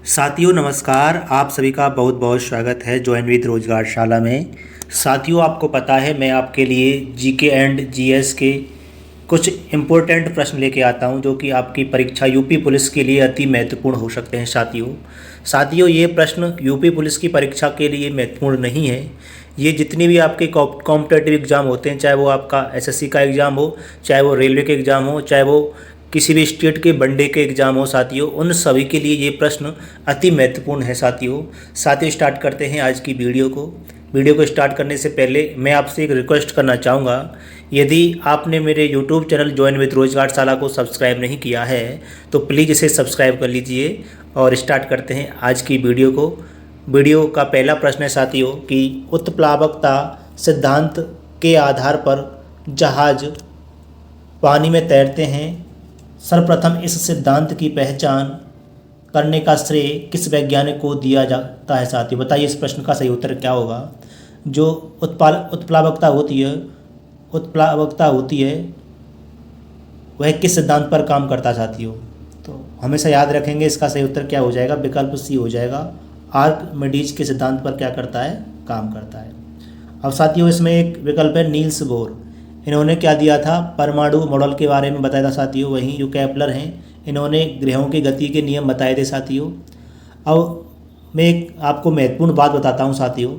साथियों नमस्कार। आप सभी का बहुत बहुत स्वागत है ज्वाइन विद रोजगार शाला में। साथियों आपको पता है मैं आपके लिए जीके एंड जीएस के कुछ इम्पोर्टेंट प्रश्न लेके आता हूं जो कि आपकी परीक्षा यूपी पुलिस के लिए अति महत्वपूर्ण हो सकते हैं। साथियों ये प्रश्न यूपी पुलिस की परीक्षा के लिए महत्वपूर्ण नहीं है। ये जितनी भी आपके कॉम्पिटेटिव एग्ज़ाम होते हैं, चाहे वो आपका एसएससी का एग्ज़ाम हो, चाहे वो रेलवे के एग्ज़ाम हो, चाहे वो किसी भी स्टेट के वनडे के एग्ज़ाम हो, साथियों उन सभी के लिए ये प्रश्न अति महत्वपूर्ण है। साथियों स्टार्ट करते हैं आज की वीडियो को स्टार्ट करने से पहले मैं आपसे एक रिक्वेस्ट करना चाहूँगा। यदि आपने मेरे यूट्यूब चैनल ज्वाइन विद रोजगार शाला को सब्सक्राइब नहीं किया है तो प्लीज़ इसे सब्सक्राइब कर लीजिए। और स्टार्ट करते हैं आज की वीडियो का पहला प्रश्न है साथियों कि उत्प्लावकता सिद्धांत के आधार पर जहाज पानी में तैरते हैं। सर्वप्रथम इस सिद्धांत की पहचान करने का श्रेय किस वैज्ञानिक को दिया जाता है साथियों? बताइए इस प्रश्न का सही उत्तर क्या होगा। जो उत्प्लावकता होती है वह किस सिद्धांत पर काम करता है साथियों? तो हमेशा याद रखेंगे इसका सही उत्तर क्या हो जाएगा। विकल्प सी हो जाएगा। आर्किमिडीज के सिद्धांत पर क्या करता है? काम करता है। अब साथियों इसमें एक विकल्प है नील्स बोर। इन्होंने क्या दिया था? परमाणु मॉडल के बारे में बताया था साथियों। वहीं जो केपलर हैं इन्होंने ग्रहों की गति के नियम बताए थे साथियों। अब मैं एक आपको महत्वपूर्ण बात बताता हूँ साथियों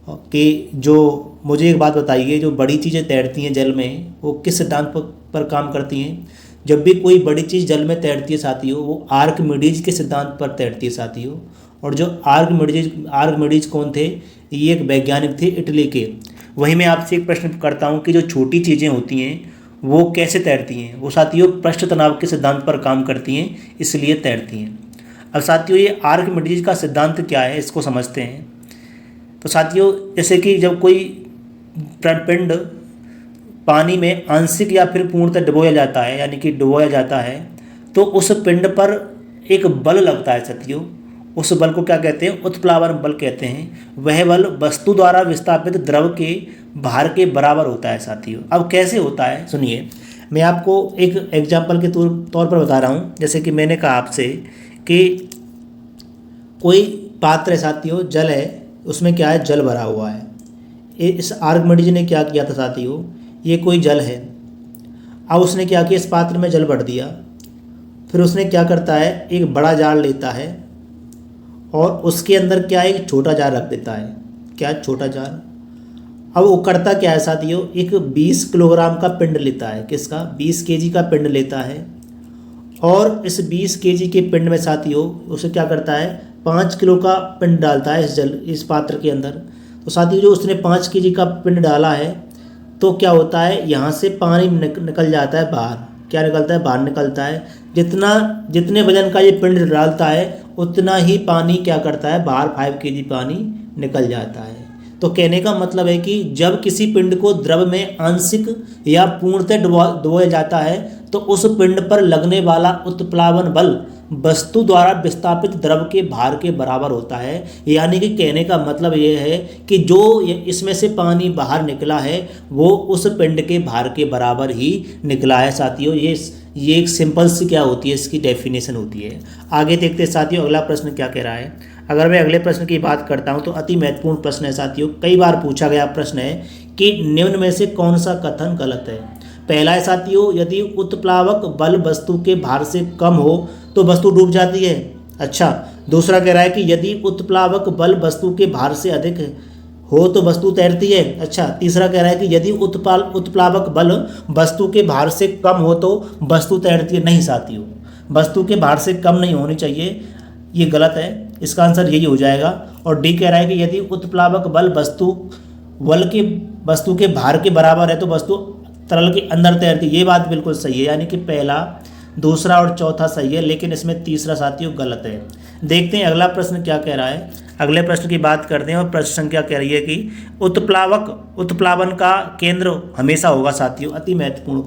कि जो मुझे एक बात बताइए, जो बड़ी चीज़ें तैरती हैं जल में वो किस सिद्धांत पर काम करती हैं? जब भी कोई बड़ी चीज़ जल में तैरती है साथियों वो आर्किमिडीज के सिद्धांत पर तैरती है साथियों। और जो आर्किमिडीज कौन थे? ये एक वैज्ञानिक थे इटली के। वहीं मैं आपसे एक प्रश्न करता हूं कि जो छोटी चीज़ें होती हैं वो कैसे तैरती हैं? वो साथियों पृष्ठ तनाव के सिद्धांत पर काम करती हैं, इसलिए तैरती हैं। अब साथियों ये आर्किमिडीज का सिद्धांत क्या है इसको समझते हैं। तो साथियों जैसे कि जब कोई पिंड पानी में आंशिक या फिर पूर्णतः डुबोया जाता है, यानी कि डुबोया जाता है, तो उस पिंड पर एक बल लगता है साथियों। उस बल को क्या कहते हैं? उत्प्लावन बल कहते हैं। वह बल वस्तु द्वारा विस्थापित द्रव के भार के बराबर होता है साथियों। अब कैसे होता है सुनिए, मैं आपको एक एग्जाम्पल के तौर पर बता रहा हूँ। जैसे कि मैंने कहा आपसे कि कोई पात्र है साथियों, जल है, उसमें क्या है? जल भरा हुआ है। इस आर्किमिडीज ने क्या किया था साथियों? ये कोई जल है। अब उसने क्या किया? इस पात्र में जल भर दिया। फिर उसने क्या करता है? एक बड़ा जार लेता है और उसके अंदर क्या है? एक छोटा जार रख देता है। क्या? छोटा जार। अब वो करता क्या है साथियों? एक 20 किलोग्राम का पिंड लेता है। किसका? 20 केजी का पिंड लेता है। और इस 20 केजी के पिंड में साथियों उसे क्या करता है? 5 किलो का पिंड डालता है इस पात्र के अंदर। तो साथियों जो उसने 5 केजी का पिंड डाला है तो क्या होता है? यहाँ से पानी निकल जाता है बाहर। क्या निकलता है? बाहर निकलता है। जितने वजन का ये पिंड डालता है उतना ही पानी क्या करता है? बाहर 5 केजी पानी निकल जाता है। तो कहने का मतलब है कि जब किसी पिंड को द्रव में आंशिक या पूर्णतः डुबोया जाता है तो उस पिंड पर लगने वाला उत्प्लावन बल वस्तु द्वारा विस्थापित द्रव के भार के बराबर होता है। यानी कि कहने का मतलब ये है कि जो इसमें से पानी बाहर निकला है वो उस पिंड के भार के बराबर ही निकला है साथियों। ये एक सिंपल सी क्या होती है? इसकी डेफिनेशन होती है। आगे देखते हैं साथियों अगला प्रश्न क्या कह रहा है। अगर मैं अगले प्रश्न की बात करता हूं तो अति महत्वपूर्ण प्रश्न है साथियों। कई बार पूछा गया प्रश्न है कि निम्न में से कौन सा कथन गलत है। पहला है साथियों, यदि उत्प्लावक बल वस्तु के भार से कम हो तो वस्तु डूब जाती है। अच्छा, दूसरा कह रहा है कि यदि उत्प्लावक बल वस्तु के भार से अधिक हो तो वस्तु तैरती है। अच्छा, तीसरा कह रहा है कि यदि उत्प्लावक बल वस्तु के भार से कम हो तो वस्तु तैरती है। नहीं साथियों, वस्तु के भार से कम नहीं होनी चाहिए, ये गलत है। इसका आंसर यही हो जाएगा। और डी कह रहा है कि यदि उत्प्लावक बल वस्तु के भार के बराबर है तो वस्तु तरल के अंदर तैरती है। ये बात बिल्कुल सही है, यानी कि पहला, दूसरा और चौथा सही है, लेकिन इसमें तीसरा साथियों गलत है। देखते हैं अगला प्रश्न क्या कह रहा है। अगले प्रश्न की बात करते हैं और प्रश्न संख्या कह रही है कि उत्प्लावन का केंद्र हमेशा होगा साथियों। अति महत्वपूर्ण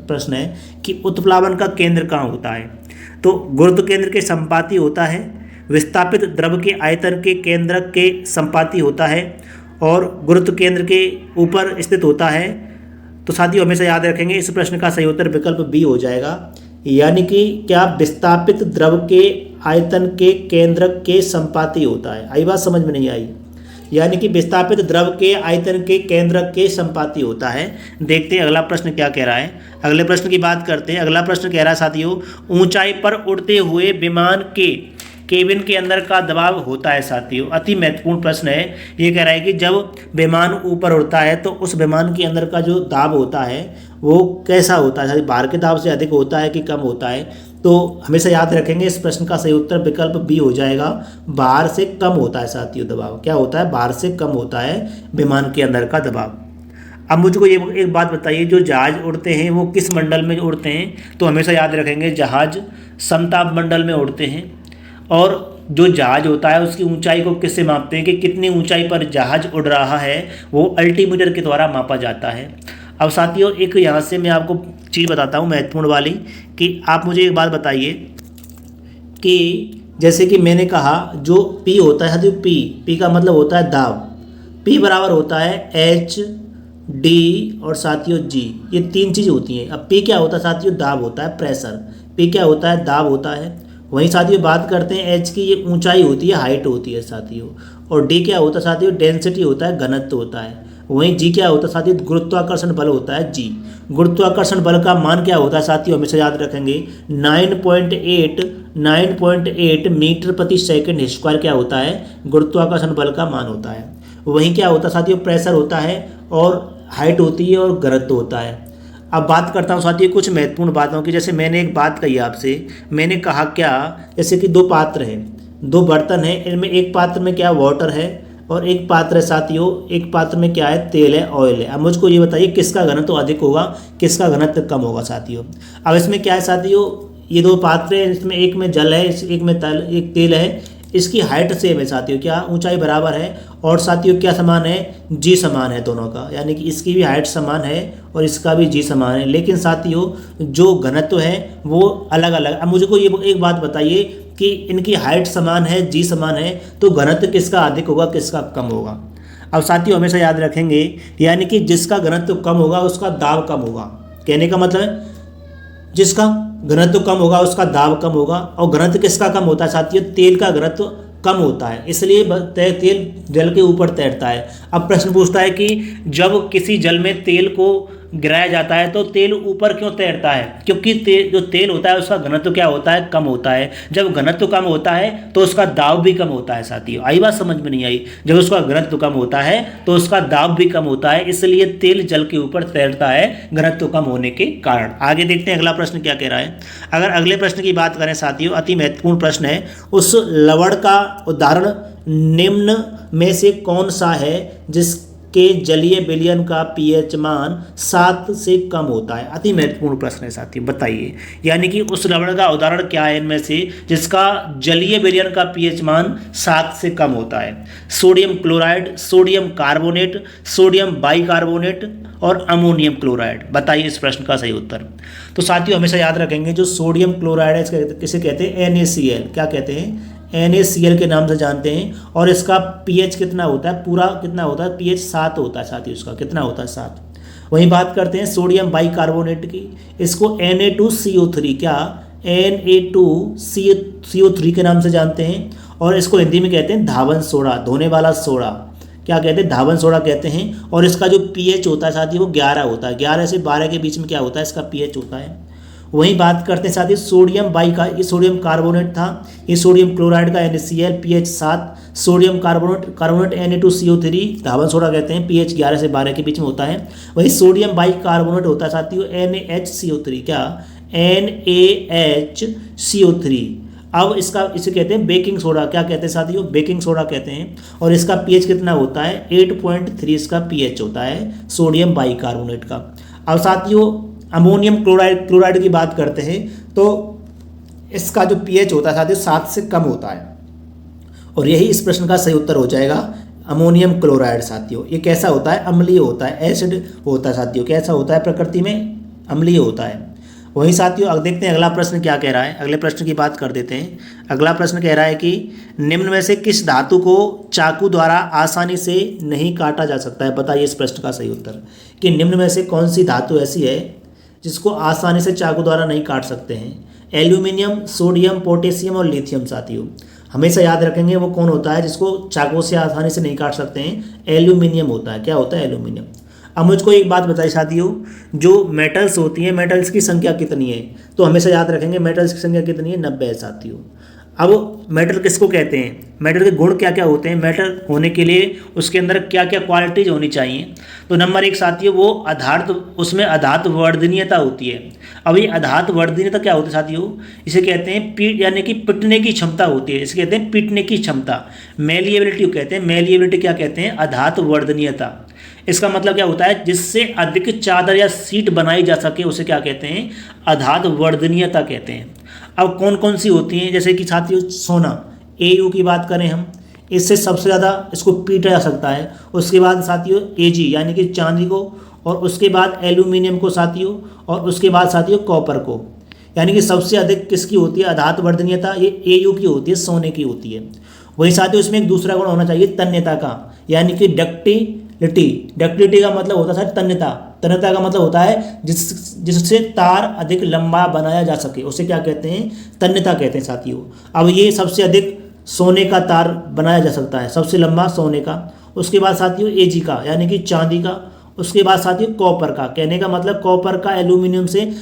प्रश्न है कि उत्प्लावन का केंद्र कहाँ होता है। तो गुरुत्व केंद्र के संपाती होता है, विस्थापित द्रव के आयतन के केंद्रक के संपाती होता है और गुरुत्व केंद्र के ऊपर स्थित होता है। तो साथियों हमेशा याद रखेंगे इस प्रश्न का सही उत्तर विकल्प बी हो जाएगा। यानी कि क्या विस्थापित द्रव के आयतन के केंद्रक के संपाती होता है। आई बात समझ में नहीं आई? यानी कि विस्थापित द्रव के आयतन के केंद्रक के संपाती होता है। देखते हैं अगला प्रश्न क्या कह रहा है। अगले प्रश्न की बात करते हैं। अगला प्रश्न कह रहा है साथियों, ऊंचाई पर उड़ते हुए विमान के केबिन के अंदर का दबाव होता है। साथियों अति महत्वपूर्ण प्रश्न है। ये कह रहा है कि जब विमान ऊपर उड़ता है तो उस विमान के अंदर का जो दाब होता है वो कैसा होता है? बाहर के दाब से अधिक होता है कि कम होता है? तो हमेशा याद रखेंगे इस प्रश्न का सही उत्तर विकल्प बी हो जाएगा, बाहर से कम होता है। साथियों दबाव क्या होता है? बाहर से कम होता है विमान के अंदर का दबाव। अब मुझको ये एक बात बताइए, जो जहाज उड़ते हैं वो किस मंडल में उड़ते हैं? तो हमेशा याद रखेंगे जहाज समताप मंडल में उड़ते हैं। और जो जहाज होता है उसकी ऊंचाई को किससे मापते हैं कि कितनी ऊंचाई पर जहाज उड़ रहा है, वो अल्टीमीटर के द्वारा मापा जाता है। अब साथियों एक यहाँ से मैं आपको चीज़ बताता हूँ महत्वपूर्ण वाली, कि आप मुझे एक बात बताइए कि जैसे कि मैंने कहा जो P होता है साथियों, P का मतलब होता है दाब। P बराबर होता है H D और साथियों G, ये तीन चीज़ होती हैं। अब P क्या होता है साथियों? दाब होता है, प्रेशर। P क्या होता है? दाब होता है। वहीं साथियों बात करते हैं H की, ये ऊंचाई होती है, हाइट होती है साथियों। और D क्या होता है साथियों? डेंसिटी होता है, घनत्व होता है। वहीं G क्या होता है साथियों? गुरुत्वाकर्षण बल होता है G। गुरुत्वाकर्षण बल का मान क्या होता है साथियों? हमेशा याद रखेंगे 9.8 मीटर प्रति सेकंड स्क्वायर क्या होता है? गुरुत्वाकर्षण बल का मान होता है। वहीं क्या होता है साथियों? प्रेशर होता है और हाइट होती है और घनत्व होता है। अब बात करता हूँ साथियों कुछ महत्वपूर्ण बातों की। जैसे मैंने एक बात कही आपसे, मैंने कहा क्या, जैसे कि दो पात्र हैं, दो बर्तन हैं, इनमें एक पात्र में क्या वाटर है और एक पात्र है साथियों, एक पात्र में क्या है? तेल है, ऑयल है। अब मुझको ये बताइए किसका घनत्व अधिक होगा, किसका घनत्व कम होगा साथियों? अब इसमें क्या है साथियों, ये दो पात्र हैं, इसमें एक में जल है, एक में एक तेल है। इसकी हाइट सेम है साथियों, क्या ऊंचाई बराबर है, और साथियों क्या समान है? जी समान है दोनों का, यानी कि इसकी भी हाइट समान है और इसका भी जी समान है। लेकिन साथियों जो घनत्व है वो अलग अलग। अब मुझको ये एक बात बताइए कि इनकी हाइट समान है, जी समान है, तो घनत्व किसका अधिक होगा, किसका कम होगा? अब साथियों हमेशा याद रखेंगे, यानी कि जिसका घनत्व कम होगा उसका दाब कम होगा। कहने का मतलब है जिसका घनत्व कम होगा उसका दाब कम होगा। और घनत्व किसका कम होता है साथियों? तेल का घनत्व कम होता है, इसलिए तेल जल के ऊपर तैरता है। अब प्रश्न पूछता है कि जब किसी जल में तेल को गिराया जाता है तो तेल ऊपर क्यों तैरता है? क्योंकि जो तेल होता है उसका घनत्व क्या होता है? कम होता है। जब घनत्व कम होता है तो उसका दाब भी कम होता है साथियों। आई बात समझ में नहीं आई? जब उसका घनत्व कम होता है तो उसका दाब भी कम होता है, इसलिए तेल जल के ऊपर तैरता है घनत्व कम होने के कारण। आगे देखते हैं अगला प्रश्न क्या कह रहा है। अगर अगले प्रश्न की बात करें साथियों, अति महत्वपूर्ण प्रश्न है, उस लवण का उदाहरण निम्न में से कौन सा है जिसके जलीय विलयन का पीएच मान 7 से कम होता है? अति महत्वपूर्ण प्रश्न है साथियों, बताइए। यानी कि उस लवण का उदाहरण क्या है इनमें से जिसका जलीय विलयन का पीएच मान 7 से कम होता है? Sodium chloride, sodium carbonate, sodium bicarbonate और अमोनियम क्लोराइड। बताइए इस प्रश्न का सही उत्तर। तो साथियों हमेशा याद रखेंगे जो सोडियम क्लोराइड है किसे कहते हैं? NaCl। क्या कहते हैं? NaCl के नाम से जानते हैं। और इसका पीएच कितना होता है? पूरा कितना होता है? पीएच 7 होता है साथियों, इसका कितना होता है? 7। वहीं बात करते हैं सोडियम बाइकार्बोनेट की, इसको Na2CO3, क्या Na2CO3 के नाम से जानते हैं। और इसको हिंदी में कहते हैं धावन सोडा, धोने वाला सोडा। क्या कहते हैं? धावन सोडा कहते हैं। और इसका जो पीएच होता है साथियों वो 11 होता है। 11 से 12 के बीच में क्या होता है? इसका पीएच होता है। वहीं बात करते हैं साथियों सोडियम ये सोडियम कार्बोनेट था, ये सोडियम क्लोराइड का NaCl pH 7, sodium carbonate Na2CO3 धावन सोडा कहते हैं, पीएच 11 से 12 के बीच में होता है। वहीं सोडियम बाइकार्बोनेट होता है साथियों NaHCO3, क्या NaHCO3। अब इसे कहते हैं बेकिंग सोडा। क्या कहते हैं साथियों? बेकिंग सोडा कहते हैं। और इसका पीएच कितना होता है? 8.3 इसका पीएच होता है सोडियम बाइकार्बोनेट का। अब साथियों अमोनियम क्लोराइड की बात करते हैं तो इसका जो पीएच होता है साथियों 7 से कम होता है। और यही इस प्रश्न का सही उत्तर हो जाएगा, अमोनियम क्लोराइड। साथियों ये कैसा होता है? अम्लीय होता है, एसिड होता है साथियों। कैसा होता है? प्रकृति में अम्लीय होता है। वहीं साथियों अब देखते हैं अगला प्रश्न क्या कह रहा है। अगले प्रश्न की बात कर देते हैं। अगला प्रश्न कह रहा है कि निम्न में से किस धातु को चाकू द्वारा आसानी से नहीं काटा जा सकता है? बताइए इस प्रश्न का सही उत्तर, कि निम्न में से कौन सी धातु ऐसी है जिसको आसानी से चाकू द्वारा नहीं काट सकते हैं? एल्यूमिनियम, सोडियम, पोटेशियम और लिथियम साथियों। हमेशा याद रखेंगे वो कौन होता है जिसको चाकू से आसानी से नहीं काट सकते हैं, एल्यूमिनियम होता है। क्या होता है? एल्यूमिनियम। अब मुझको एक बात बताइए साथियों, जो मेटल्स होती हैं, मेटल्स की संख्या कितनी है? तो हमेशा याद रखेंगे मेटल्स की संख्या कितनी है? 90 है साथियों। अब मेटल किसको कहते हैं? मेटल के गुण क्या क्या होते हैं? मेटल होने के लिए उसके अंदर क्या क्या क्वालिटीज होनी चाहिए? तो नंबर 1 साथियों, वो आधार, उसमें आधात वर्धनीयता होती है। अब ये आधात वर्धनीयता क्या होती है साथियों? इसे कहते हैं पीट, यानी कि पिटने की क्षमता होती है। इसे कहते हैं पीटने की क्षमता, मेलिएबिलिटी कहते हैं। मेलिएबिलिटी क्या कहते हैं? आधात वर्धनीयता। इसका मतलब क्या होता है? जिससे अधिक चादर या सीट बनाई जा सके उसे क्या कहते हैं? आधात वर्धनीयता कहते हैं। अब कौन कौन सी होती हैं? जैसे कि साथियों सोना, Au की बात करें हम, इससे सबसे ज़्यादा इसको पीटा जा सकता है। उसके बाद साथियों Ag यानी कि चांदी को, और उसके बाद एल्यूमिनियम को साथियों, और उसके बाद साथियों कॉपर को। यानी कि सबसे अधिक किसकी होती है आधात वर्धनीयता? ये Au की होती है, सोने की होती है। वही साथियों इसमें एक दूसरा गुण होना चाहिए तन्यता का, यानी कि डक्टिलिटी। डक्टिलिटी का मतलब होता है तन्यता। तन्यता का मतलब होता है जिससे तार अधिक लंबा बनाया जा सके, उसे क्या कहते हैं? तन्यता कहते हैं साथियों। अब ये सबसे अधिक सोने का तार बनाया जा सकता है, सबसे लंबा सोने का। उसके बाद साथियों Ag का, यानी कि चांदी का। उसके बाद साथियों कॉपर का, कहने का मतलब कॉपर का एल्यूमिनियम से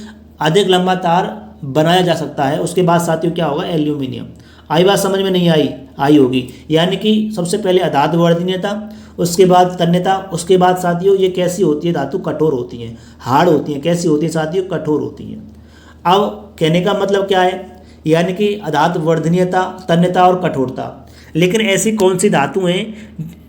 अधिक लंबा तार बनाया जा सकता है। उसके बाद साथियों क्या होगा? एल्यूमिनियम। आई बात समझ में? नहीं आई? आई होगी। यानी कि सबसे पहले आधात वर्धनीयता, उसके बाद तन्यता, उसके बाद साथियों ये कैसी होती है? धातु कठोर होती हैं, हार्ड होती हैं। कैसी होती है साथियों? कठोर होती हैं। अब कहने का मतलब क्या है? यानी कि आधात वर्धनीयता, तन्यता और कठोरता। लेकिन ऐसी कौन सी धातु हैं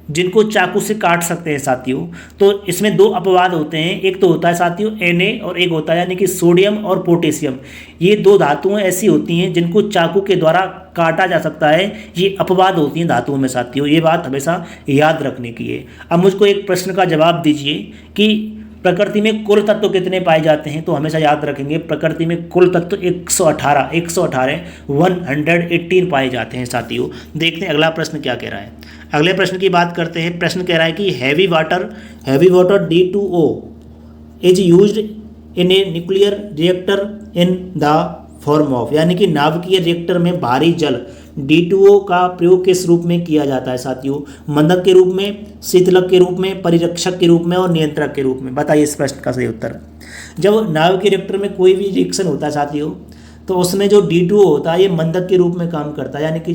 जिनको चाकू से काट सकते हैं साथियों? तो इसमें 2 अपवाद होते हैं। एक तो होता है साथियों Na, और एक होता है यानी कि सोडियम और पोटेशियम। ये 2 धातुएं ऐसी होती हैं जिनको चाकू के द्वारा काटा जा सकता है। ये अपवाद होती हैं धातुओं में साथियों, ये बात हमेशा याद रखने की है। अब मुझको एक प्रश्न का जवाब दीजिए कि प्रकृति में कुल तत्व कितने पाए जाते हैं? तो हमेशा याद रखेंगे प्रकृति में कुल तत्व 118 118 पाए जाते हैं साथियों। देखते हैं अगला प्रश्न क्या कह रहा है। अगले प्रश्न की बात करते हैं। प्रश्न कह रहा है कि heavy water D2O is used in a nuclear reactor in the form of, यानी कि नाभिकीय रिएक्टर में भारी जल D2O का प्रयोग किस रूप में किया जाता है साथियों? मंदक के रूप में, शीतलक के रूप में, परिरक्षक के रूप में और नियंत्रक के रूप में। बताइए इस प्रश्न का सही उत्तर। जब नाभिकीय रिएक्टर में कोई भी रिएक्शन होता है साथियों, तो उसमें जो D2O होता है ये मंदक के रूप में काम करता है, यानी कि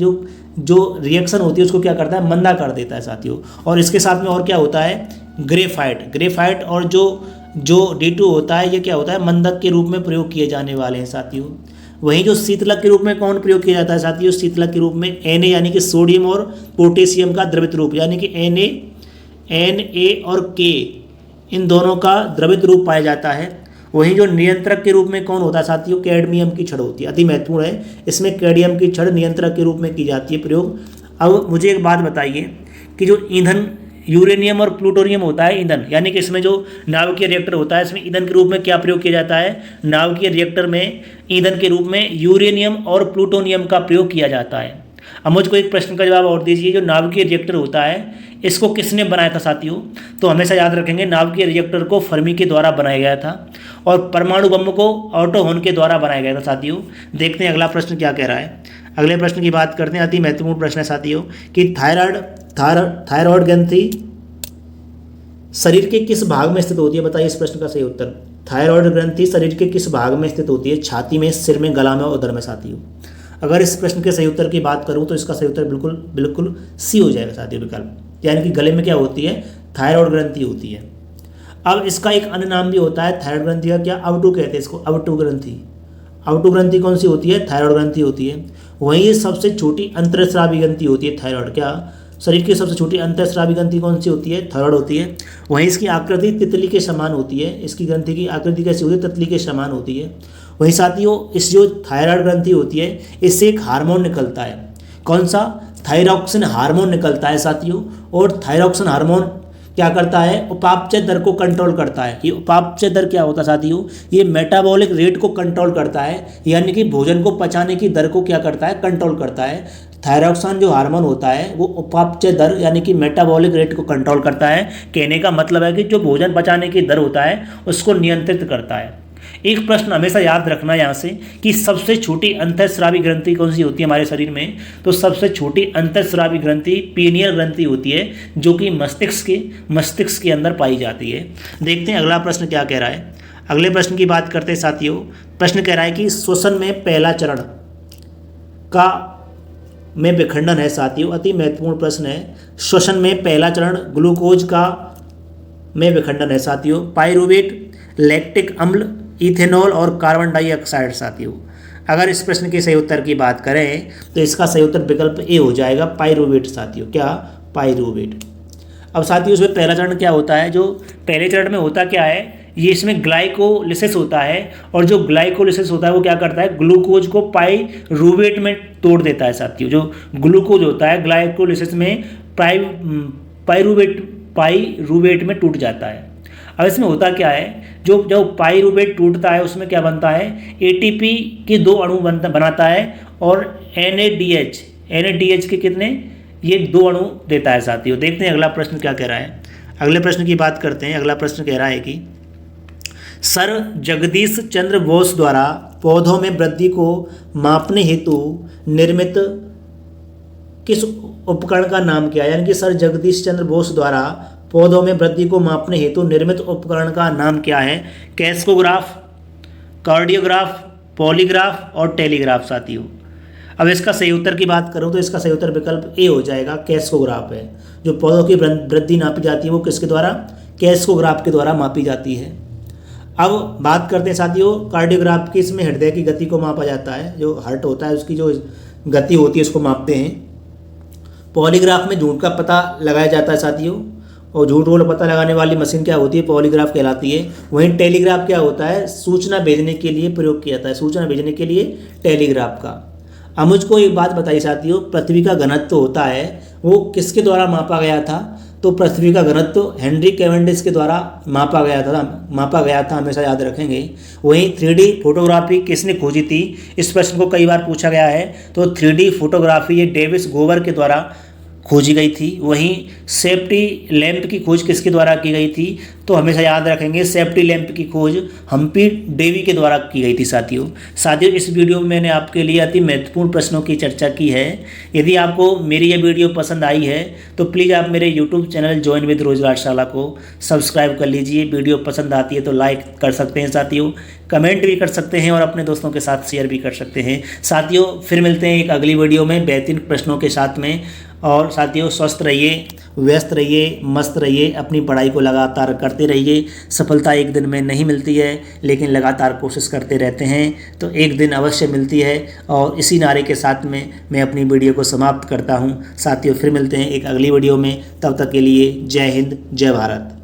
जो रिएक्शन होती है उसको क्या करता है? मंदा कर देता है साथियों। और इसके साथ में और क्या होता है? ग्रेफाइट और जो D2O होता है ये क्या होता है? मंदक के रूप में प्रयोग किए जाने वाले हैं साथियों। वहीं जो शीतलक के रूप में कौन प्रयोग किया जाता है साथियों? शीतलक के रूप में Na, यानी कि सोडियम और पोटेशियम का द्रवित रूप, यानी कि Na और K, इन दोनों का द्रवित रूप पाया जाता है। वहीं जो नियंत्रक के रूप में कौन होता है साथियों? कैडमियम की छड़ होती है। अति महत्वपूर्ण है, इसमें कैडमियम की छड़ नियंत्रक के रूप में की जाती है प्रयोग। अब मुझे एक बात बताइए कि जो ईंधन यूरेनियम और प्लूटोनियम होता है, ईंधन, यानी कि इसमें जो नाभिकीय रिएक्टर होता है इसमें ईंधन के रूप में क्या प्रयोग किया जाता है? नाभिकीय रिएक्टर में ईंधन के रूप में यूरेनियम और प्लूटोनियम का प्रयोग किया जाता है। अब मुझको एक प्रश्न का जवाब और दीजिए, जो नाभिकीय रिएक्टर होता है इसको किसने बनाया था साथियों? तो हमेशा याद रखेंगे नाभिकीय रिएक्टर को फर्मी के द्वारा बनाया गया था, और परमाणु बम को ऑटो हॉर्न के द्वारा बनाया गया था साथियों। देखते हैं अगला प्रश्न क्या कह रहा है। अगले प्रश्न की बात करते हैं। अति महत्वपूर्ण प्रश्न है साथियों कि थायराइड ग्रंथि शरीर के किस भाग में स्थित होती है? बताइए इस प्रश्न का सही उत्तर। थायराइड ग्रंथि शरीर के किस भाग में स्थित होती है? छाती में, सिर में, गला में और उदर में साथियों। अगर इस प्रश्न के सही उत्तर की बात करूं तो इसका सही उत्तर बिल्कुल सी हो जाएगा साथियों, विकल्प, यानी कि गले में क्या होती है? थायराइड ग्रंथि होती है। अब इसका एक अन्य नाम भी होता है थायराइड ग्रंथि का, क्या? अवटु कहते हैं इसको, अवटु ग्रंथि। अवटु ग्रंथि कौन सी होती है? थायराइड ग्रंथि होती है। वहीं सबसे छोटी अंतरस्रावी ग्रंथि होती है थायराइड। क्या? शरीर की सबसे छोटी अंतरस्रावी ग्रंथि कौन सी होती है? थायराइड होती है। वहीं इसकी आकृति तितली के समान होती है। इसकी ग्रंथि की आकृति कैसी होती है? तितली के समान होती है। वहीं साथियों इस जो थायराइड ग्रंथि होती है इससे एक हार्मोन निकलता है। कौन सा? थायरॉक्सिन हार्मोन निकलता है साथियों। और थायरॉक्सिन हार्मोन क्या करता है? उपापचय दर को कंट्रोल करता है। ये उपापचय दर क्या होता है साथियों? ये मेटाबॉलिक रेट को कंट्रोल करता है, यानी कि भोजन को पचाने की दर को क्या करता है? कंट्रोल करता है। थायरॉक्सिन जो हार्मोन होता है वो उपापचय दर यानी कि मेटाबॉलिक रेट को कंट्रोल करता है। कहने का मतलब है कि जो भोजन पचाने की दर होता है उसको नियंत्रित करता है। एक प्रश्न हमेशा याद रखना यहाँ से कि सबसे छोटी अंतःस्रावी ग्रंथि कौन सी होती है हमारे शरीर में, तो सबसे छोटी अंतःस्रावी ग्रंथि पीनियल ग्रंथि होती है, जो कि मस्तिष्क के अंदर पाई जाती है। देखते हैं अगला प्रश्न क्या कह रहा है। अगले प्रश्न की बात करते हैं साथियों। प्रश्न कह रहा है कि श्वसन में पहला चरण का में विखंडन है साथियों, अति महत्वपूर्ण प्रश्न है। श्वसन में पहला चरण ग्लूकोज का में विखंडन है साथियों। पाइरूवेट, लैक्टिक अम्ल, इथेनॉल और कार्बन डाइऑक्साइड साथियों। अगर इस प्रश्न के सही उत्तर की बात करें तो इसका सही उत्तर विकल्प ए हो जाएगा, पाइरूवेट साथियों। क्या? पाइरूवेट। अब साथियों इसमें पहला चरण क्या होता है, जो पहले चरण में होता क्या है, ये इसमें ग्लाइकोलिसिस होता है, और जो ग्लाइकोलिसिस होता है वो क्या करता है, ग्लूकोज को पाइरूवेट में तोड़ देता है साथियों। जो ग्लूकोज होता है ग्लाइकोलिसिस में पाइरूवेट में टूट जाता है। अब इसमें होता क्या है, जो जब पाइरूवेट टूटता है उसमें क्या बनता है, एटीपी के 2 अणु बनाता है, और NADH के कितने, ये 2 अणु देता है साथियों। देखते हैं अगला प्रश्न क्या कह रहा है। अगले प्रश्न की बात करते हैं। अगला प्रश्न कह रहा है कि सर जगदीश चंद्र बोस द्वारा पौधों में वृद्धि को मापने हेतु निर्मित किस उपकरण का नाम क्या है, यानी कि सर जगदीश चंद्र बोस द्वारा पौधों में वृद्धि को मापने हेतु निर्मित उपकरण का नाम क्या है। कैस्कोग्राफ, कार्डियोग्राफ, पॉलीग्राफ और टेलीग्राफ साथियों। अब इसका सही उत्तर की बात करूं तो इसका सही उत्तर विकल्प ए हो जाएगा, कैस्कोग्राफ है। जो पौधों की वृद्धि नापी जाती है वो किसके द्वारा, कैस्कोग्राफ के द्वारा मापी जाती है। अब बात करते हैं साथियों कार्डियोग्राफ की। इसमें हृदय की गति को मापा जाता है, जो हार्ट होता है उसकी जो गति होती है उसको मापते हैं। पॉलीग्राफ में झूठ का पता लगाया जाता है साथियों, और झूठ बोल पता लगाने वाली मशीन क्या होती है, पॉलीग्राफ कहलाती है। वहीं टेलीग्राफ क्या होता है, सूचना भेजने के लिए प्रयोग किया जाता है, सूचना भेजने के लिए टेलीग्राफ का। अब मुझको एक बात बताइए साथियों, पृथ्वी का घनत्व होता है वो किसके द्वारा मापा गया था, तो पृथ्वी का घनत्व हेनरी कैवेंडिश के द्वारा मापा गया था, हमेशा याद रखेंगे। वहीं 3D फोटोग्राफी किसने खोजी थी, इस प्रश्न को कई बार पूछा गया है। तो 3D फोटोग्राफी ये डेविस गोवर के द्वारा खोजी गई थी। वहीं सेफ्टी लैंप की खोज किसके द्वारा की गई थी, तो हमेशा याद रखेंगे सेफ्टी लैंप की खोज हम्पी डेवी के द्वारा की गई थी साथियों। इस वीडियो में मैंने आपके लिए अति महत्वपूर्ण प्रश्नों की चर्चा की है। यदि आपको मेरी ये वीडियो पसंद आई है तो प्लीज़ आप मेरे यूट्यूब चैनल ज्वाइन विद रोजगारशाला को सब्सक्राइब कर लीजिए। वीडियो पसंद आती है तो लाइक कर सकते हैं साथियों, कमेंट भी कर सकते हैं और अपने दोस्तों के साथ शेयर भी कर सकते हैं साथियों। फिर मिलते हैं एक अगली वीडियो में बेहतरीन प्रश्नों के साथ में। और साथियों स्वस्थ रहिए, व्यस्त रहिए, मस्त रहिए, अपनी पढ़ाई को लगातार करते रहिए। सफलता एक दिन में नहीं मिलती है, लेकिन लगातार कोशिश करते रहते हैं तो एक दिन अवश्य मिलती है। और इसी नारे के साथ में मैं अपनी वीडियो को समाप्त करता हूं साथियों। फिर मिलते हैं एक अगली वीडियो में, तब तक के लिए जय हिंद, जय भारत।